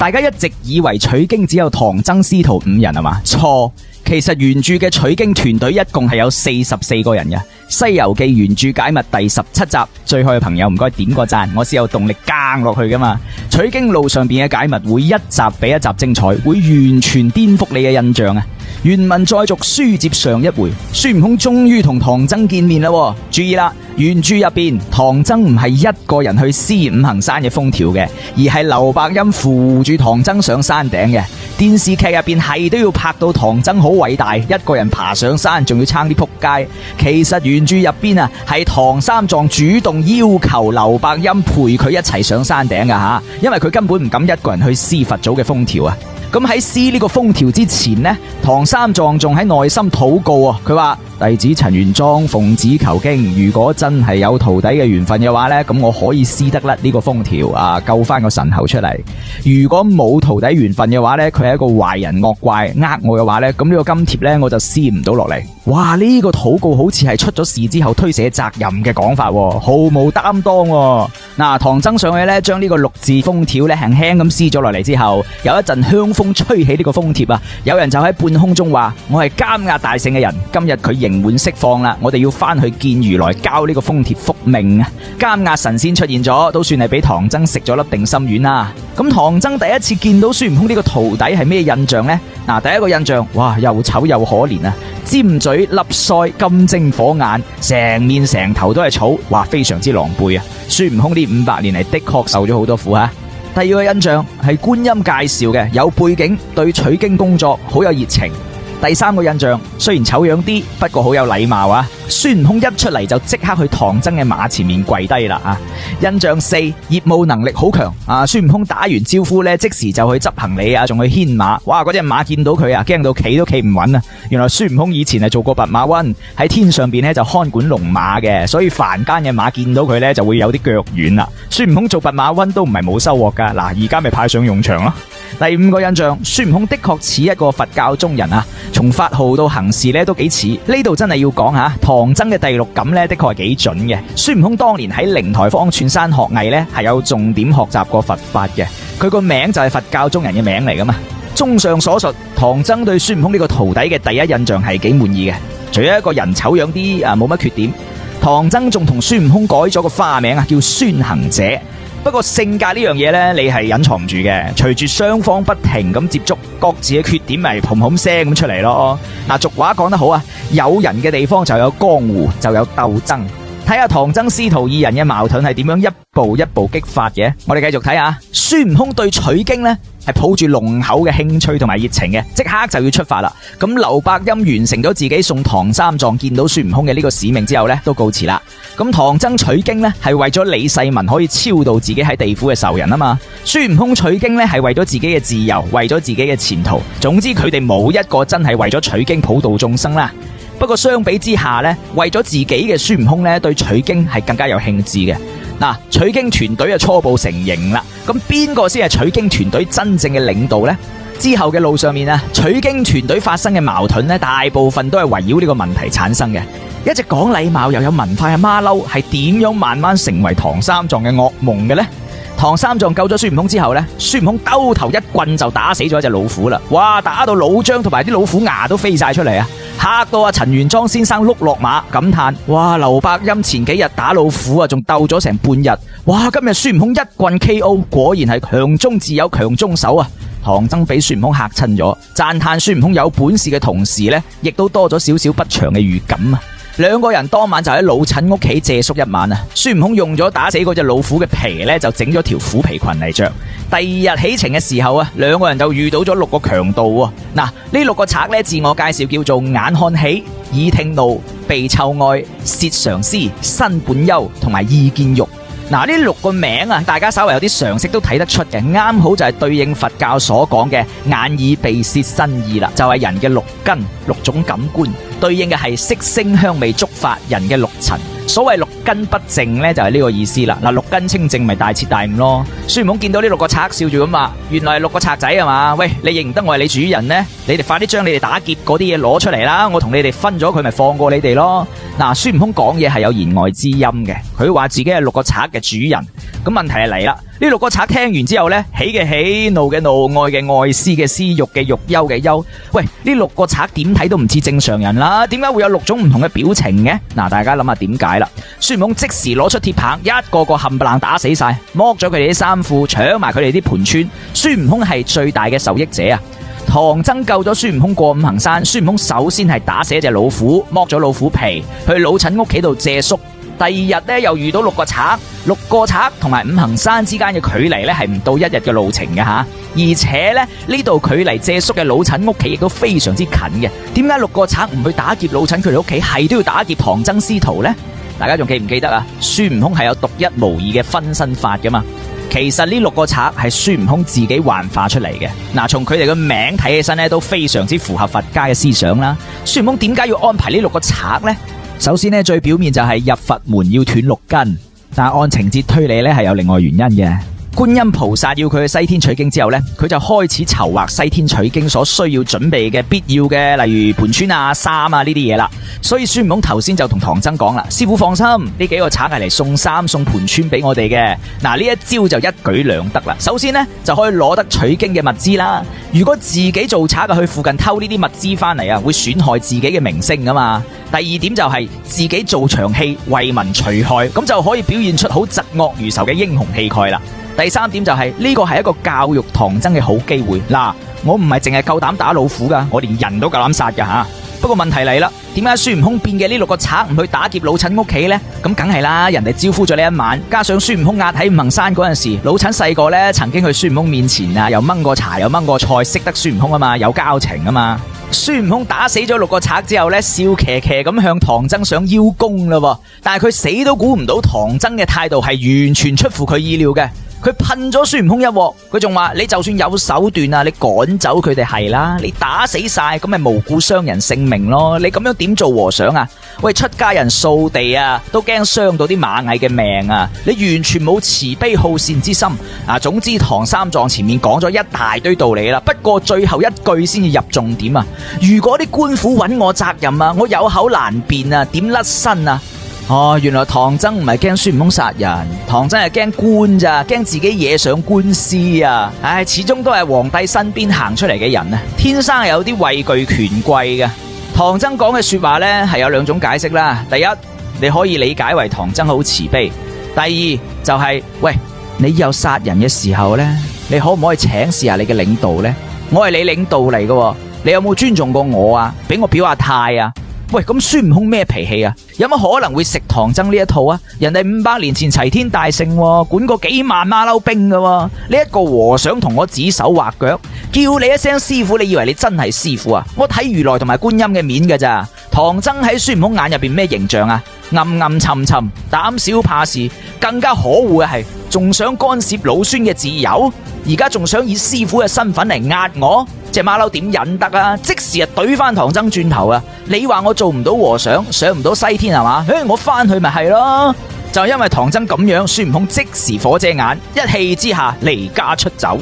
大家一直以為取經只有唐僧師徒5人係嘛？錯，其實原著嘅取經團隊一共係有44個人嘅。《西遊記》原著解密第17集，追開嘅朋友唔該點個讚，我先有動力更落去噶嘛。取經路上邊嘅解密會一集比一集精彩，會完全顛覆你嘅印象啊！原文再續，書接上一回，孫悟空終於同唐僧見面啦。注意啦，原著入邊唐僧唔係一個人去施五行山嘅封條嘅，而係劉伯溫扶住唐僧上山頂嘅。電視劇入邊係都要拍到唐僧好偉大，一個人爬上山，仲要撐啲撲街。其實原著入邊啊，係唐三藏主動要求劉伯溫陪佢一齊上山頂噶吓，因為佢根本唔敢一個人去施佛祖嘅封條啊。咁喺施呢個封條之前呢，唐三藏仲喺內心禱告啊，佢話弟子陳玄奘奉旨求經，如果真係有徒弟嘅緣分嘅話呢，咁我可以施得甩呢個封條啊，救翻個神猴出嚟。如果冇徒弟緣分嘅話呢，佢係一個壞人惡怪，我嘅話呢，咁呢個金貼呢，我就施唔到落嚟。哇！呢個禱告好似係出咗事之後推卸責任嘅講法，毫無擔當。嗱，唐僧上去呢，將呢個6字封條呢輕輕咁施咗落嚟之後，有一陣香風吹起呢個封貼啊，有人就喺半空中話：我係監押大聖嘅人，今日佢刑滿釋放啦，我哋要翻去見如來交呢個封貼復命啊！監押神仙出現咗，都算係俾唐僧食咗粒定心丸啦。咁唐僧第一次見到孫悟空呢個徒弟係咩印象呢？嗱，第一個印象，哇，又醜又可憐啊！尖嘴粒腮金睛火眼，成面成頭都係草，哇，非常之狼狽啊！孫悟空呢500年嚟的確受咗好多苦啊！第二個印象係觀音介紹嘅，有背景，對取經工作好有熱情。第三個印象，雖然醜樣啲，不過好有禮貌啊！孫悟空一出嚟就即刻去唐僧嘅馬前面跪低啦啊！印象4，業務能力好強啊！孫悟空打完招呼呢，即時就去執行李啊，仲去牽馬。哇！嗰隻馬見到佢啊，驚到企都企唔穩啊！原來孫悟空以前係做過弼馬溫，喺天上邊呢就看管龍馬嘅，所以凡間嘅馬見到佢呢就會有啲腳軟啦。孫悟空做弼馬溫都唔係冇收穫噶，嗱，而家咪派上用場咯。第5個印象，孫悟空的確似一個佛教中人啊，從法號到行事呢都幾似。呢度真係要講下唐僧嘅第六感呢，的確係幾準嘅。孫悟空當年喺靈台方寸山學藝呢，係有重點學習過佛法嘅，佢個名就係佛教中人嘅名嚟噶嘛。綜上所述，唐僧對孫悟空呢個徒弟嘅第一印象係幾滿意嘅，除咗一個人醜樣啲啊，冇乜缺點。唐僧仲同孫悟空改咗個花名啊，叫孫行者。不過性格呢樣嘢呢，你係隱藏唔住嘅。隨住雙方不停咁接觸，各自嘅缺點咪嘭嘭聲咁出嚟咯。嗱，俗話講得好啊，有人嘅地方就有江湖，就有鬥爭。睇下唐僧師徒2人嘅矛盾係點樣一步一步激發嘅。我哋繼續睇下，孫悟空對取經呢係抱住濃厚嘅興趣同埋熱情嘅，即刻就要出發啦。咁劉伯溫完成咗自己送唐三藏見到孫悟空嘅呢個使命之後呢，都告辭啦。咁唐僧取經呢係為咗李世民可以超度自己喺地府嘅仇人啊嘛。孫悟空取經呢係為咗自己嘅自由，為咗自己嘅前途。總之佢哋冇一個真係為咗取經普度眾生啦。不過相比之下呢，為咗自己嘅孫悟空呢，對取經係更加有興致嘅。嗱，取經團隊啊初步成型啦。咁邊個先係取經團隊真正嘅領導呢？之後嘅路上面啊，取經團隊發生嘅矛盾呢，大部分都係圍繞呢個問題產生嘅。一直講禮貌又有文化嘅馬騮，係點樣慢慢成為唐三藏嘅噩夢嘅呢？唐三藏救咗孫悟空之後呢，孫悟空兜頭一棍就打死咗一隻老虎啦！哇，打到老張同埋啲老虎牙都飛晒出嚟啊！嚇到阿陳玄奘先生碌落馬感嘆：哇，劉伯溫前幾日打老虎啊，仲鬥咗成半日，哇，今日孫悟空一棍 KO， 果然係強中自有強中手啊！唐僧俾孫悟空嚇親咗，讚嘆孫悟空有本事嘅同時呢，亦都多咗少少不祥嘅預感啊！兩個人當晚就喺老陳屋企借宿一晚啊！孫悟空用咗打死嗰隻老虎嘅皮呢，就整咗條虎皮裙嚟着。第二日起程嘅時候啊，兩個人就遇到咗6個強盜喎。嗱，呢6個賊呢，自我介紹叫做眼看喜、耳聽怒、鼻嗅愛、舌嘗絲、身本優同埋意見欲。嗱，呢6個名啊，大家稍為有啲常識都睇得出嘅，啱好就係對應佛教所講嘅眼耳鼻舌身意啦，就係人嘅6根6種感官，對應嘅係色聲香味觸法人嘅6塵。所謂6根不淨呢，就係呢個意思啦。嗱，6根清淨咪大徹大悟咯。孫悟空見到呢6個賊，笑住咁話：原來係6個賊仔啊嘛！喂，你認唔得我係你主人呢？你哋快啲將你哋打劫嗰啲嘢攞出嚟啦！我同你哋分咗佢，咪放過你哋咯。嗱，孫悟空講嘢係有言外之音嘅，佢話自己係6個賊嘅主人。咁問題係嚟啦，呢6個賊聽完之後呢，喜嘅喜，怒嘅怒，愛嘅愛，思嘅思，欲嘅欲，憂嘅憂。喂，呢6個賊點睇都唔似正常人啦，點解會有6種唔同嘅表情嘅？嗱，大家諗下點解啦？孫悟空即時攞出鐵棒，一個個冚唪唥打死晒，剝咗佢哋啲衫褲，搶埋佢哋啲盤川。孫悟空係最大嘅受益者啊！唐僧救咗孫悟空過五行山，孫悟空首先係打死一隻老虎，剝咗老虎皮，去老陳屋企度借宿。第2日呢，又遇到6個賊，6個賊同埋五行山之間嘅距離呢係唔到1日嘅路程嘅吓，而且呢度距離借宿嘅老陳屋企亦都非常之近嘅。點解6個賊唔去打劫老陳佢哋屋企，係都要打劫唐僧師徒呢？大家仲記唔記得啊？孫悟空係有獨一無二嘅分身法噶嘛？其實呢6個賊係孫悟空自己幻化出嚟嘅。嗱，從佢哋嘅名睇起身呢，都非常之符合佛家嘅思想啦。孫悟空點解要安排呢6個賊呢？首先呢，最表面就係入佛門要斷6根，但係按情節推理呢，係有另外原因嘅。觀音菩薩要佢去西天取經之後呢，佢就開始籌劃西天取經所需要準備嘅必要嘅，例如盤川啊、衫啊呢啲嘢啦。所以孫悟空頭先就同唐僧講啦：師父放心，呢幾個賊係嚟送衫送盤川俾我哋嘅。嗱，呢一招就一舉兩得啦。首先呢，就可以攞得取經嘅物資啦。如果自己做賊啊，去附近偷呢啲物資翻嚟啊，會損害自己嘅名聲噶嘛。第2點就係自己做場戲為民除害，咁就可以表現出好疾惡如仇嘅英雄氣概啦。第3點就係呢個係一個教育唐僧嘅好機會。嗱，我唔係淨係夠膽打老虎噶，我連人都夠膽殺噶吓。不過問題嚟啦，點解孫悟空變嘅呢6個賊唔去打劫老陳屋企呢？咁梗係啦，人哋招呼咗呢一晚，加上孫悟空壓喺五行山嗰陣時，老陳細個呢曾經去孫悟空面前啊，又掹過茶又掹過菜，識得孫悟空啊嘛，有交情啊嘛。孫悟空打死咗6個賊之後呢，笑騎騎咁向唐僧想邀功啦，但係佢死都估唔到唐僧嘅態度係完全出乎佢意料嘅。佢噴咗孫悟空一鑊，佢仲話：你就算有手段啊，你趕走佢哋係啦，你打死晒咁咪無故傷人性命咯。你咁樣點做和尚啊？喂，出家人掃地啊，都驚傷到啲螞蟻嘅命啊！你完全冇慈悲好善之心啊！總之，唐三藏前面講咗一大堆道理啦，不過最後一句先至入重點啊！如果啲官府揾我責任啊，我有口難辯啊，點甩身啊？哦，原來唐僧唔係驚孫悟空殺人，唐僧係驚官咋，驚自己惹上官司啊！唉，始終都係皇帝身邊行出嚟嘅人啊，天生係有啲畏懼權貴嘅。唐僧講嘅說話呢，係有2種解釋啦。第一，你可以理解為唐僧好慈悲；第2就係，喂，你有殺人嘅時候呢，你可唔可以請示下你嘅領導呢？我係你領導嚟嘅，你有冇尊重過我啊？俾我表下態啊！喂，咁孫悟空咩脾氣啊？有乜可能會食唐僧呢一套啊？人哋500年前齊天大聖，管過幾萬馬騮兵噶，呢一個和尚同我指手畫腳，叫你一聲師父，你以為你真係師父啊？我睇如來同埋觀音嘅面噶咋？唐僧喺孫悟空眼入邊咩形象啊？暗暗沉沉，膽小怕事，更加可惡嘅係，仲想干涉老孫嘅自由，而家仲想以師父嘅身份嚟壓我。隻馬騮點忍得啊！即時啊懟翻唐僧轉頭啊！你話我做唔到和尚，上唔到西天係嘛？我翻去咪係咯！就因為唐僧咁樣，孫悟空即時火遮眼，一氣之下離家出走。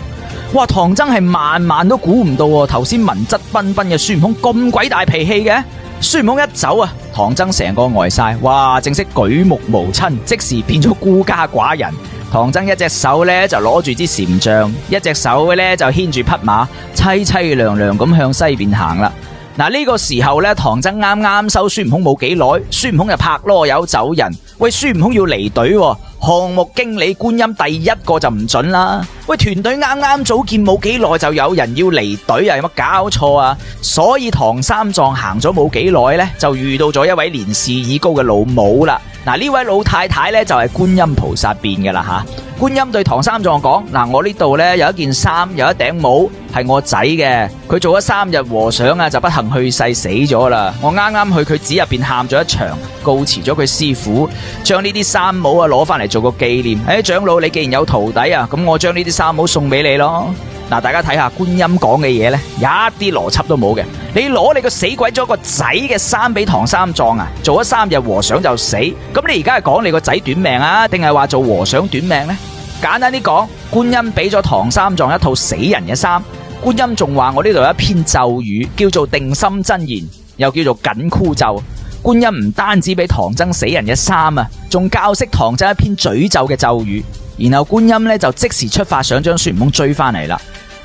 哇！唐僧係萬萬都估唔到，頭先文質彬彬嘅孫悟空咁鬼大脾氣嘅。孫悟空一走啊，唐僧成個呆晒，哇！正式舉目無親，即時變咗孤家寡人。唐僧一隻手呢就攞住支禪杖，一隻手呢就牽住匹馬，淒淒涼涼咁向西邊行啦。嗱，呢個時候呢，唐僧啱啱收孫悟空冇幾耐，孫悟空就拍囉柚走人。喂，孫悟空要離隊，項目經理觀音第一個就唔准啦。喂，團隊啱啱組建冇幾耐就有人要離隊啊，有乜搞錯啊？所以唐三藏行咗冇幾耐呢，就遇到咗一位年事已高嘅老母啦。嗱，呢位老太太呢，就係觀音菩薩變嘅啦吓。觀音對唐三藏講：嗱，我呢度呢，有一件衫，有一頂帽，係我仔嘅，佢做咗3日和尚啊，就不幸去世死咗啦。我啱啱去佢寺入邊喊咗一場，告辭咗佢師父，將呢啲衫帽啊攞翻嚟做個紀念。長老，你既然有徒弟啊，咁我將呢啲衫帽送俾你咯。嗱，大家睇下觀音講嘅嘢呢，一啲邏輯都冇嘅。你攞你個死鬼咗個仔嘅衫俾唐三藏啊，做咗3日和尚就死，咁你而家係講你個仔短命啊，定係話做和尚短命呢？簡單啲講，觀音俾咗唐三藏一套死人嘅衫，觀音仲話我呢度有一篇咒語，叫做定心真言，又叫做緊箍咒。觀音唔單止俾唐僧死人嘅衫啊，仲教識唐僧一篇詛咒嘅咒語。然後觀音呢就即時出發，想將孫悟空追翻嚟啦。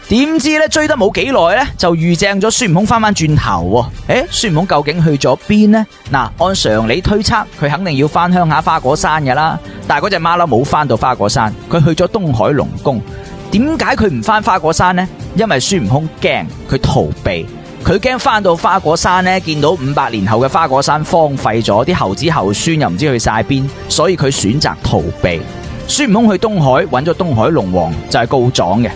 點知呢追得冇幾耐呢，就遇正咗孫悟空翻轉頭喎。孫悟空究竟去咗邊呢？嗱，按常理推測，佢肯定要翻鄉下花果山噶啦。但係嗰隻馬騮冇翻到花果山，佢去咗東海龍宮。點解佢唔翻花果山呢？因為孫悟空驚，佢逃避。佢驚翻到花果山呢，見到500年後嘅花果山荒廢咗，啲猴子猴孫又唔知去晒邊，所以佢選擇逃避。孫悟空去東海揾咗東海龍王，就係告狀嘅。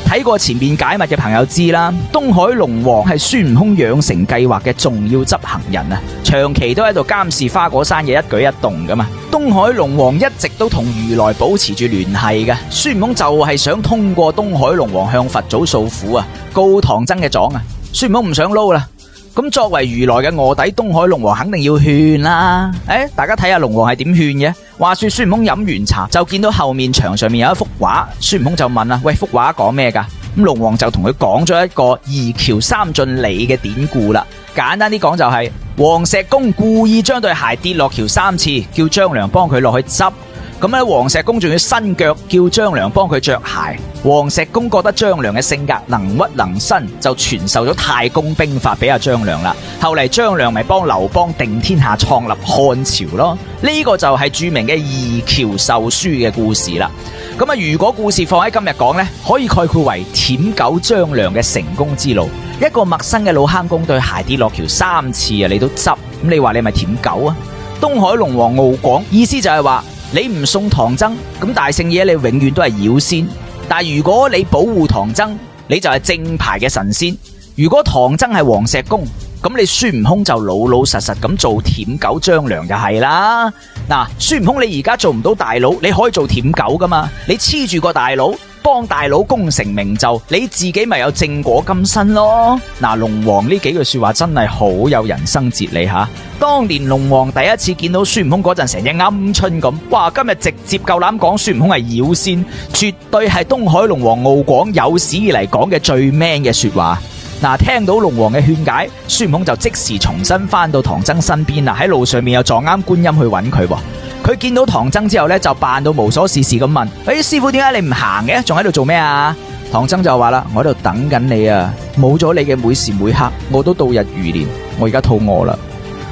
睇過前面解密嘅朋友知啦，東海龍王係孫悟空養成計劃嘅重要執行人啊，長期都喺度監視花果山嘅一舉一動噶嘛。東海龍王一直都同如來保持住聯繫嘅，孫悟空就係想通過東海龍王向佛祖訴苦啊，告唐僧嘅狀啊。孫悟空唔想撈啦，咁作為如來嘅臥底，東海龍王肯定要勸啦。大家睇下龍王係點勸嘅。話說孫悟空飲完茶就見到後面牆上面有一幅畫，孫悟空就問啦：喂，幅畫講咩噶？咁龍王就同佢講咗一個二橋三進理嘅典故啦。簡單啲講就係黃石公故意將對鞋跌落橋3次，叫張良幫佢落去執。咁咧，黃石公仲要伸腳叫張良幫佢着鞋。黃石公覺得張良嘅性格能屈能伸，就傳授咗太公兵法俾阿張良啦。後嚟張良咪幫劉邦定天下，創立漢朝咯。呢個就係著名嘅二橋授書嘅故事啦。咁啊，如果故事放喺今日講呢，可以概括為舔狗張良嘅成功之路。一個陌生嘅老坑公對鞋跌落橋3次啊，你都執，咁你話你咪舔狗啊？東海龍王敖廣意思就係話，你唔送唐僧，咁大聖爺你永遠都係妖仙。但如果你保護唐僧，你就係正牌嘅神仙。如果唐僧係黃石公，咁你孫悟空就老老實實咁做舔狗張良就係啦。嗱，孫悟空你而家做唔到大佬，你可以做舔狗噶嘛？你黐住個大佬，幫大佬功成名就，你自己咪有正果金身咯。嗱，龍王呢幾句說話真係好有人生哲理吓。當年龍王第一次見到孫悟空嗰陣，成隻鵪鶉咁，哇！今日直接夠膽講孫悟空係妖仙，絕對係東海龍王敖廣有史以嚟講嘅最 man 嘅說話。嗱，聽到龍王嘅勸解，孫悟空就即時重新翻到唐僧身邊啦。喺路上面又撞啱觀音去揾佢。佢見到唐僧之後呢，就扮到無所事事咁問：師父，點解你唔行嘅？仲喺度做咩啊？唐僧就話啦：我喺度等緊你啊！冇咗你嘅每時每刻，我都度日如年。我而家肚餓啦。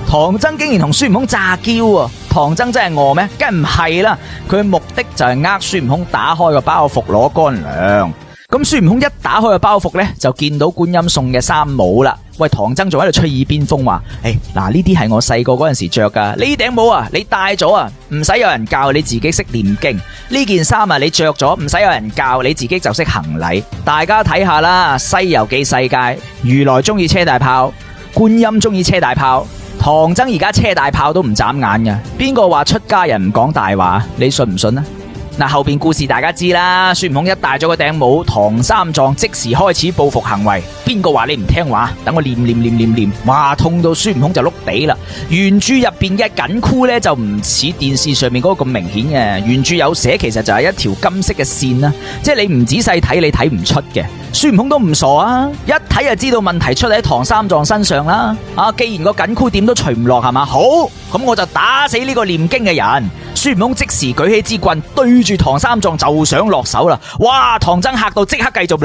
唐僧竟然同孫悟空詐嬌啊！唐僧真係餓咩？梗係唔係啦！佢嘅目的就係孫悟空打開個包袱攞乾糧。咁孫悟空一打開個包袱呢，就見到觀音送嘅三帽啦。喂，唐僧仲喺度吹耳邊風話：嗱，呢啲係我細個嗰陣時着噶，呢頂帽啊，你戴咗啊，唔使有人教，你自己識念經。呢件衫啊，你着咗，唔使有人教，你自己就識行禮。大家睇下啦，《西遊記》世界，如來中意車大炮，觀音中意車大炮，唐僧而家車大炮都唔眨眼嘅。邊個話出家人唔講大話？你信唔信啊？嗱，後邊故事大家知啦，孫悟空一戴咗個頂帽，唐三藏即時開始報復行為。邊個話你唔聽話？等我念，哇，痛到孫悟空就碌地啦。原著入邊嘅緊箍呢，就唔似電視上面嗰個咁明顯嘅，原著有寫其實就係一條金色嘅線啦，即係你唔仔細睇你睇唔出嘅。孫悟空都唔傻啊，一睇就知道問題出喺唐三藏身上啦。既然個緊箍點都除唔落係嘛，好，咁我就打死呢個念經嘅人。孫悟空即時舉起支棍對住唐三藏就想落手啦。哇！唐僧嚇到即刻繼續，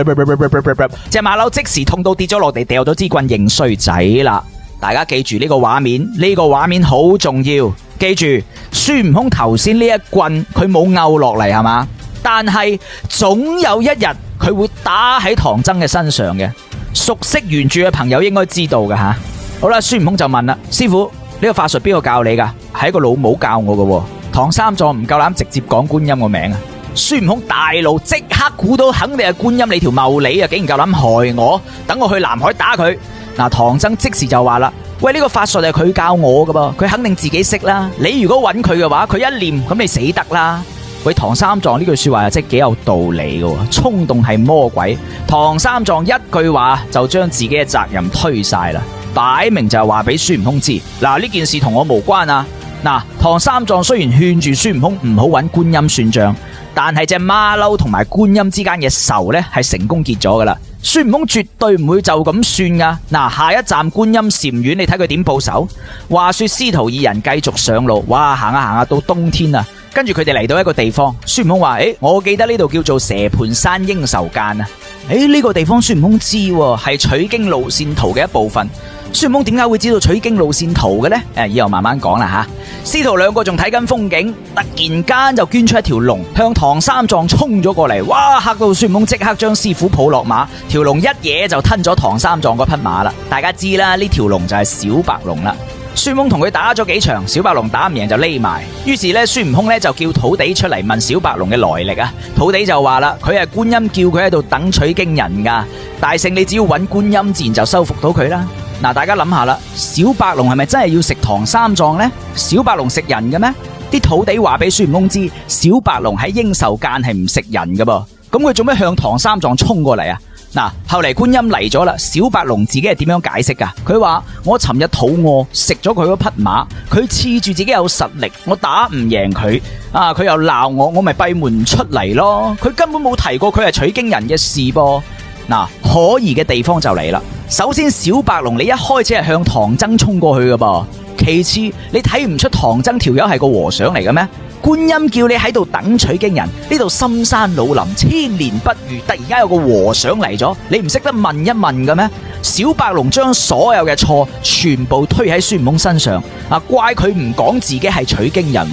隻馬騮即時痛到跌咗落地，掉咗支棍認衰仔啦。大家記住呢個畫面，呢個畫面好重要。記住孫悟空頭先呢一棍佢冇拗落嚟係嘛，但係總有一日佢會打喺唐僧嘅身上嘅。熟悉原著嘅朋友應該知道嘅吓。好啦，孫悟空就問啦：師父，呢個法術邊個教你噶？係一個老母教我嘅。唐三藏唔夠膽直接講觀音個名啊！孫悟空大怒，即刻估到肯定係觀音你條茂利啊！竟然夠膽害我，等我去南海打佢。嗱，唐僧即時就話啦：喂，呢個法術係佢教我噶噃，佢肯定自己識啦。你如果揾佢嘅話，佢一念咁你死得啦。喂，唐三藏呢句說話真係幾有道理噶，衝動係魔鬼。唐三藏一句話就將自己嘅責任推晒啦，擺明就係話俾孫悟空知，嗱，呢件事同我無關啊。嗱，唐三藏雖然勸住孫悟空唔好揾觀音算賬，但係隻馬騮同埋觀音之間嘅仇呢係成功結咗噶啦。孫悟空絕對唔會就咁算噶。嗱，下一站觀音禪院，你睇佢點報仇？話說師徒二人繼續上路，哇，行下到冬天啊，跟住佢哋嚟到一個地方，孫悟空話：我記得呢度叫做蛇盤山應仇間啊！呢個地方孫悟空知係取經路線圖嘅一部分。孫悟空點解會知道取經路線圖嘅呢？以後慢慢講啦吓。師徒兩個仲睇緊風景，突然間就捐出一條龍向唐三藏衝咗過嚟，哇！嚇到孫悟空即刻將師傅抱落馬，條龍一嘢就吞咗唐三藏嗰匹馬啦。大家知啦，呢條龍就係小白龍啦。孫悟空同佢打咗幾場，小白龍打唔贏就匿埋。於是咧，孫悟空咧就叫土地出嚟問小白龍嘅來歷啊。土地就話啦，佢係觀音叫佢喺度等取經人噶。大聖，你只要揾觀音，自然就收服到佢啦。嗱，大家諗下啦，小白龍係咪真係要食唐三藏呢？小白龍食人嘅咩？啲土地話俾孫悟空知，小白龍喺應仇間係唔食人噶噃。咁佢做咩向唐三藏衝過嚟啊？嗱，後嚟觀音嚟咗啦，小白龍自己係點樣解釋噶？佢話：我尋日肚餓，食咗佢嗰匹馬，佢恃住自己有實力，我打唔贏佢，佢又鬧我咪閉門唔出嚟咯。佢根本冇提過佢係取經人嘅事噃。嗱，可疑嘅地方就嚟啦。首先，小白龍你一開始係向唐僧衝過去噶噃，其次你睇唔出唐僧條友係個和尚嚟嘅咩？觀音叫你喺度等取經人，呢度深山老林千年不遇，突然間有個和尚嚟咗，你唔識得問一問嘅咩？小白龍將所有嘅錯全部推喺孫悟空身上，怪佢唔講自己係取經人。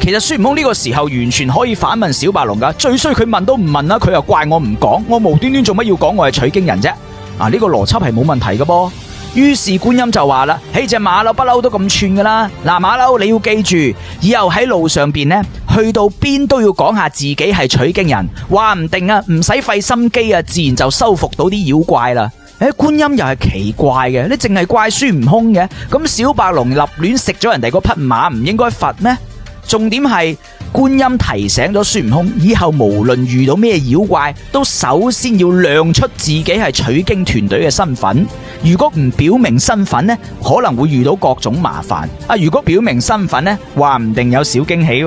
其實孫悟空呢個時候完全可以反問小白龍噶，最衰佢問都唔問啦，佢又怪我唔講，我無端端做乜要講我係取經人啫？呢個邏輯係冇問題嘅噃。於是觀音就話啦：隻馬騮不嬲都咁串噶啦，馬騮你要記住，以後喺路上邊呢，去到邊都要講下自己係取經人，話唔定唔使費心機自然就收服到啲妖怪啦。觀音又係奇怪嘅，你淨係怪孫悟空嘅，咁小白龍立亂食咗人哋嗰匹馬，唔應該罰咩？重點係觀音提醒咗孫悟空，以後無論遇到咩妖怪，都首先要亮出自己係取經團隊嘅身份。如果唔表明身份呢，可能會遇到各種麻煩。如果表明身份呢，話唔定有小驚喜。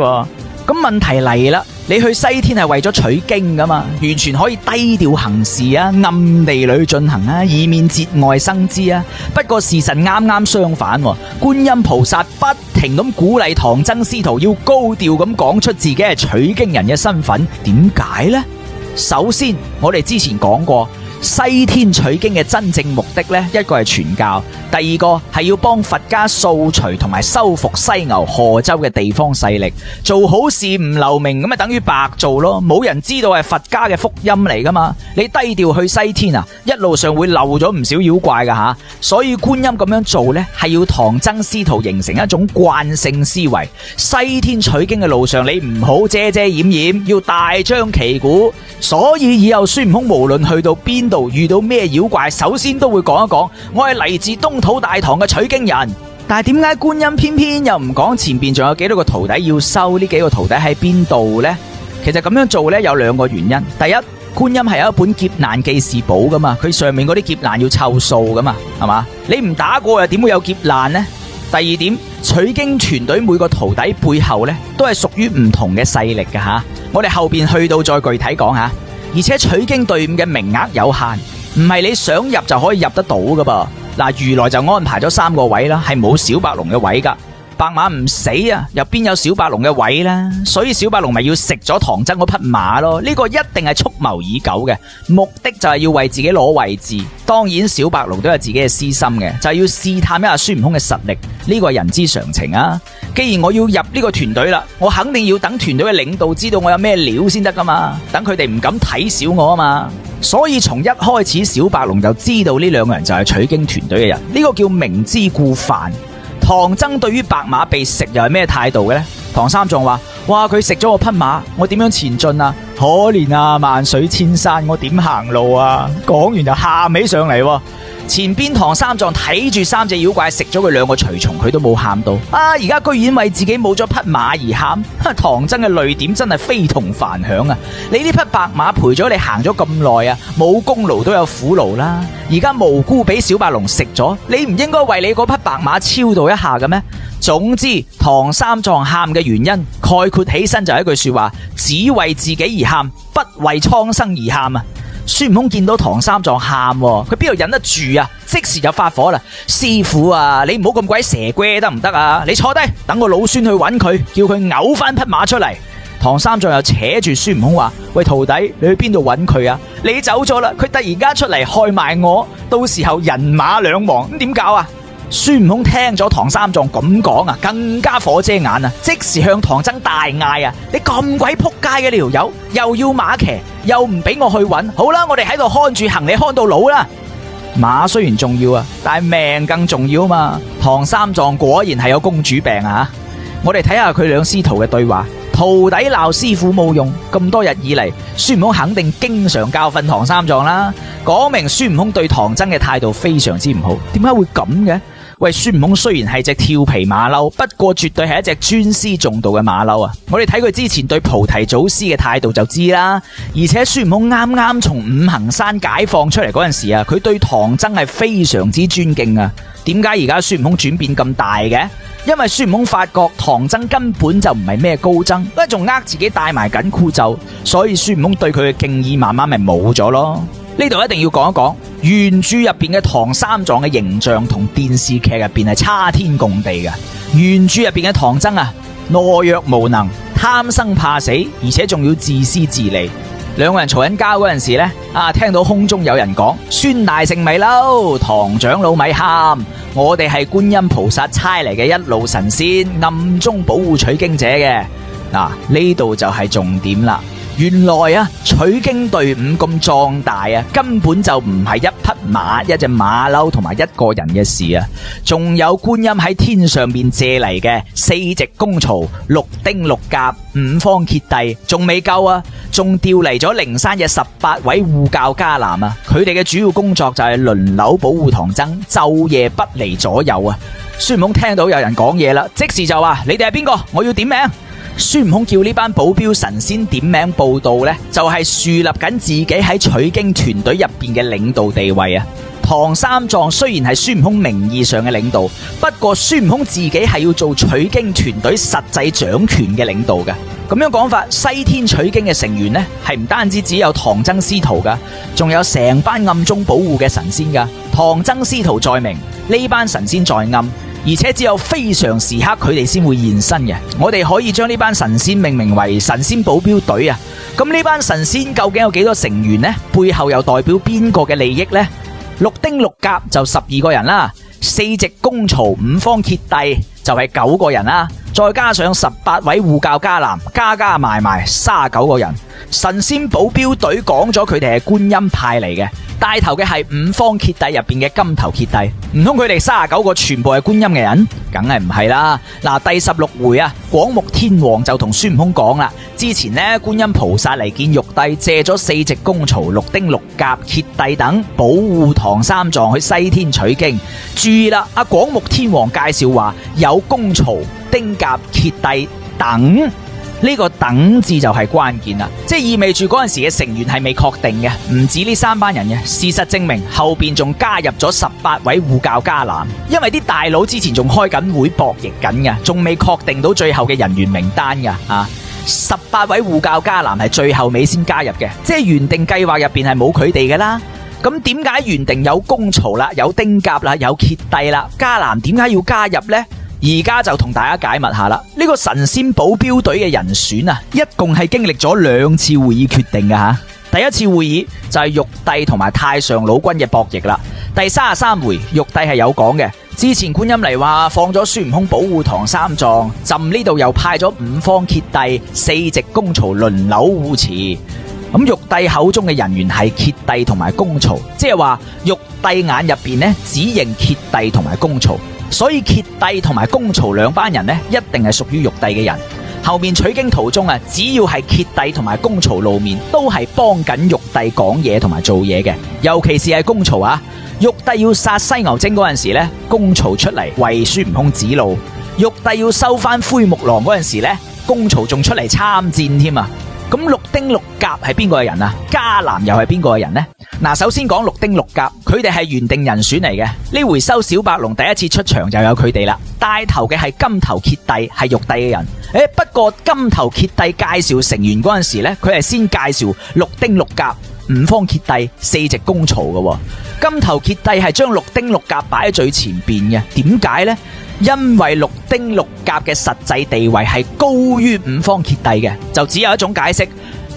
咁問題嚟啦，你去西天係為咗取經噶嘛，完全可以低調行事暗地裏進行以免節外生枝。不過事實啱啱相反，觀音菩薩不停咁鼓勵唐僧師徒要高調咁講出自己係取經人嘅身份。點解呢？首先，我哋之前講過，西天取經嘅真正目的呢，一個係傳教，第二個係要幫佛家掃除同埋收復西牛賀州嘅地方勢力。做好事唔留名咁等於白做咯，冇人知道係佛家嘅福音嚟噶嘛。你低調去西天一路上會漏咗唔少妖怪噶吓。所以觀音咁樣做呢，係要唐僧師徒形成一種慣性思維。西天取經嘅路上，你唔好遮遮掩掩，要大張旗鼓。所以以後孫悟空無論去到邊度遇到咩妖怪，首先都會講一講，我係嚟自東土大唐嘅取經人。但係點解觀音偏偏又唔講前邊仲有幾多個徒弟要收，呢幾個徒弟喺邊度呢？其實咁樣做呢，有兩個原因。第一，觀音係有一本劫難記事簿噶嘛，佢上面嗰啲劫難要湊數噶嘛，係嘛？你唔打過又點會有劫難呢？第二點，取經團隊每個徒弟背後呢，都係屬於唔同嘅勢力噶吓。我哋後邊去到再具體講下。而且取經隊伍嘅名額有限，唔係你想入就可以入得到噶噃。如來就安排咗3個位啦，係冇小白龍嘅位噶。白馬唔死入邊有小白龍嘅位啦，所以小白龍咪要食咗唐僧嗰匹馬咯。呢個一定係蓄謀已久嘅，目的就係要為自己攞位置。當然小白龍都有自己嘅私心嘅，就係要試探一下孫悟空嘅實力，呢個係人之常情啊。既然我要入呢個團隊啦，我肯定要等團隊嘅領導知道我有咩料先得噶嘛，等佢哋唔敢睇小我啊嘛。所以從一開始小白龍就知道呢2個人就係取經團隊嘅人，呢個叫明知故犯。唐僧對於白馬被食又係咩態度嘅呢？唐三藏話：哇，佢食咗我匹馬，我點樣前進啊？可憐啊，萬水千山，我點行路啊？講完就喊起上嚟。前邊唐三藏睇住3隻妖怪食咗佢2個隨從，佢都冇喊到。而家居然為自己冇咗匹馬而喊，唐僧嘅淚點真係非同凡響啊！你呢匹白馬陪咗你行咗咁耐冇功勞都有苦勞啦，而家無辜俾小白龍食咗，你唔應該為你嗰匹白馬超度一下嘅咩？總之，唐三藏喊嘅原因概括起身就係一句說話：只為自己而喊，不為蒼生而喊啊！孫悟空見到唐三藏喊，佢邊度忍得住啊？即時就發火啦！師傅啊，你唔好咁鬼蛇龜得唔得啊？你坐低，等我老孫去揾佢，叫佢嘔翻匹馬出嚟。唐三藏又扯住孫悟空話：喂，徒弟，你去邊度揾佢啊？你走咗啦，佢突然間出嚟害埋我，到時候人馬兩亡，咁點搞啊？孫悟空聽咗唐三藏咁講啊，更加火遮眼啊！即時向唐僧大嗌啊：你咁鬼仆街嘅呢條友，又要馬騎，又唔俾我去揾，好啦，我哋喺度看住行，你看到老啦！馬雖然重要啊，但係命更重要啊嘛！唐三藏果然係有公主病啊！我哋睇下佢兩師徒嘅對話。徒弟鬧師傅冇用，咁多日以嚟，孫悟空肯定經常教訓唐三藏啦，講明孫悟空對唐僧嘅態度非常之唔好。點解會咁嘅？喂，孫悟空雖然係隻調皮馬騮，不過絕對係一隻尊師重道嘅馬騮啊！我哋睇佢之前對菩提祖師嘅態度就知啦。而且孫悟空啱啱從五行山解放出嚟嗰陣時啊，佢對唐僧係非常之尊敬啊！點解而家孫悟空轉變咁大嘅？因為孫悟空發覺唐僧根本就唔係咩高僧，仲自己戴埋緊箍咒，所以孫悟空對佢嘅敬意慢慢咪冇咗咯。呢度一定要講一講原著入邊嘅唐三藏嘅形象同電視劇入邊係差天共地嘅。原著入邊嘅唐僧啊，懦弱無能，貪生怕死，而且仲要自私自利。兩個人嘈緊交嗰陣時呢，聽到空中有人講：孫大聖咪嬲，唐長老咪喊，我哋係觀音菩薩差嚟嘅一路神仙，暗中保護取經者嘅。呢度就係重點啦。原來取經隊伍咁壯大根本就唔係一匹馬、一隻馬騮同埋一個人嘅事啊！仲有觀音喺天上面借嚟嘅4隻功曹、6丁6甲、5方揭帝，仲未夠啊！仲調嚟咗靈山嘅18位護教伽藍啊！佢哋嘅主要工作就係輪流保護唐僧，晝夜不離左右啊！孫悟空聽到有人講嘢啦，即時就話：你哋係邊個？我要點名。孫悟空叫呢班保鏢神仙點名報道呢，就係樹立緊自己喺取經團隊入邊嘅領導地位啊！唐三藏雖然係孫悟空名義上嘅領導，不過孫悟空自己係要做取經團隊實際掌權嘅領導嘅。咁樣講法，西天取經嘅成員呢，係唔單止只有唐僧師徒噶，仲有成班暗中保護嘅神仙噶。唐僧師徒在明，呢班神仙在暗。而且只有非常時刻佢哋先會現身嘅，我哋可以將呢班神仙命名為神仙保鏢隊啊！咁呢班神仙究竟有幾多成員呢？背後又代表邊個嘅利益呢？6丁6甲就12個人啦，4隻功曹5方揭帝就係9個人啦，再加上18位護教伽藍，加埋39個人。神仙保鏢隊講咗佢哋係觀音派嚟嘅，帶頭嘅係5方揭帝入邊嘅金頭揭帝，唔通佢哋39個全部係觀音嘅人？梗係唔係啦！第16回廣目天王就同孫悟空講啦，之前呢觀音菩薩嚟見玉帝，借咗4隻功曹、6丁6甲、揭帝等保護唐三藏去西天取經。注意啦，廣目天王介紹話有功曹、丁甲、揭帝等。呢個等字就係關鍵啦，即係意味住嗰陣時嘅成員係未確定嘅，唔止呢3班人嘅。事實證明後邊仲加入咗18位護教伽藍，因為啲大佬之前仲開緊會博弈緊嘅，仲未確定到最後嘅人員名單噶。18位護教伽藍係最後尾先加入嘅，即係原定計劃入邊係冇佢哋噶啦。咁點解原定有功曹啦、有丁甲啦、有揭帝啦，伽藍點解要加入呢？而家就同大家解密下啦，呢個神仙保鏢隊嘅人選一共係經歷咗2次會議決定嘅吓。第一次會議就係玉帝同埋太上老君嘅博弈啦。第33回玉帝係有講嘅，之前觀音嚟話放咗孫悟空保護唐三藏，朕呢度又派咗5方揭帝、4隻功曹輪流護持。咁玉帝口中嘅人員係揭帝同埋功曹，即係話玉帝眼入邊只認揭帝同埋功曹。所以揭帝同埋功曹兩班人一定係屬於玉帝嘅人。後面取經途中只要係揭帝同埋功曹露面，都係幫緊玉帝講嘢同埋做嘢嘅。尤其是係功曹玉帝要殺犀牛精嗰陣時功曹出嚟為孫悟空指路；玉帝要收翻灰木狼嗰陣時功曹仲出嚟參戰添啊！咁6丁6甲係邊個嘅人啊？伽藍又係邊個嘅人呢？首先講6丁6甲，佢哋係原定人選嚟嘅。呢回收小白龍第一次出場就有佢哋啦。帶頭嘅係金頭揭帝，係玉帝嘅人。不過金頭揭帝介紹成員嗰陣時佢係先介紹6丁6甲，五方揭帝、四隻公曹嘅。金頭揭帝係將六丁六甲擺喺最前邊嘅，點解呢？因為六丁六甲嘅實際地位係高於五方揭帝嘅，就只有一種解釋。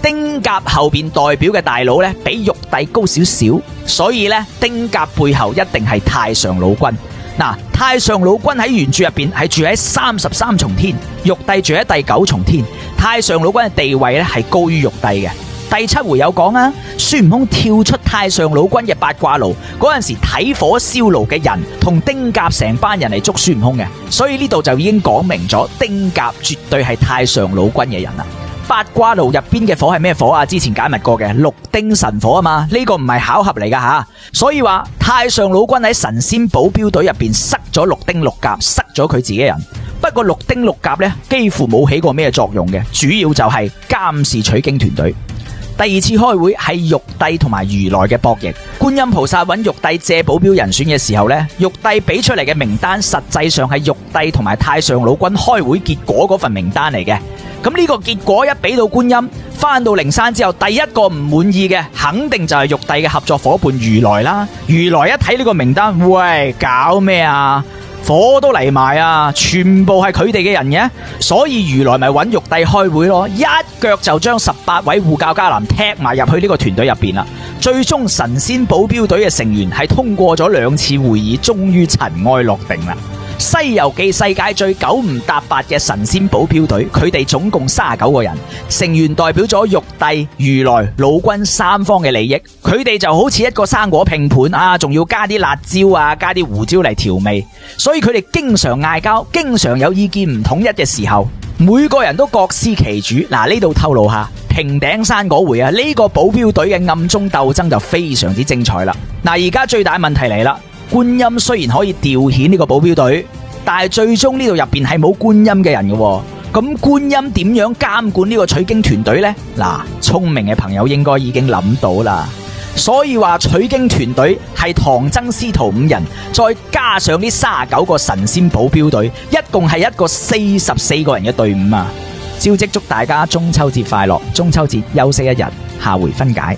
丁甲後邊代表嘅大佬呢，比玉帝高少少，所以呢，丁甲背後一定係太上老君。嗱，太上老君喺原著入邊係住喺33重天，玉帝住喺第9重天。太上老君嘅地位呢係高於玉帝嘅。第7回有講啊，孫悟空跳出太上老君嘅八卦爐嗰陣時，睇火燒爐嘅人同丁甲成班人嚟捉孫悟空嘅，所以呢度就已經講明咗丁甲絕對係太上老君嘅人啦。八卦爐入邊嘅火係咩火啊？之前解密過嘅六丁神火啊嘛，呢個唔係巧合嚟噶吓，所以話太上老君喺神仙保鏢隊入邊塞咗六丁六甲，塞咗佢自己人。不過六丁六甲呢，幾乎冇起過咩作用嘅，主要就係監視取經團隊。第二次開會係玉帝同埋如來嘅博弈，觀音菩薩揾玉帝借保鏢人選嘅時候呢，玉帝俾出嚟嘅名單實際上係玉帝同埋太上老君開會結果嗰份名單嚟嘅。咁呢個結果一俾到觀音，翻到靈山之後，第一個唔滿意嘅肯定就係玉帝嘅合作伙伴如來啦。如來一睇呢個名單，喂，搞咩啊？火都嚟埋啊！全部係佢哋嘅人嘅，所以如來咪揾玉帝開會咯，一腳就將18位護教伽藍踢埋入去呢個團隊入邊啦。最終神仙保鏢隊嘅成員係通過咗2次會議，終於塵埃落定啦。西遊記世界最9唔搭八嘅神仙保鏢隊，佢哋總共39個人，成員代表咗玉帝、如來、老君三方嘅利益。佢哋就好似一個生果拼盤啊，仲要加啲辣椒啊，加啲胡椒嚟調味，所以佢哋經常嗌交，經常有意見唔統一嘅時候，每個人都各司其主。嗱，呢度透露下，平頂山嗰回啊，呢個保鏢隊嘅暗中鬥爭就非常之精彩啦。嗱，而家最大問題嚟啦。觀音雖然可以調遣呢個保鏢隊，但係最終呢度入邊係冇觀音嘅人嘅，咁觀音點樣監管呢個取經團隊呢？嗱，聰明嘅朋友應該已經諗到啦，所以話取經團隊係唐僧師徒5人，再加上呢39個神仙保鏢隊，一共係一個44個人嘅隊伍啊！招積祝大家中秋節快樂，中秋節休息一日，下回分解。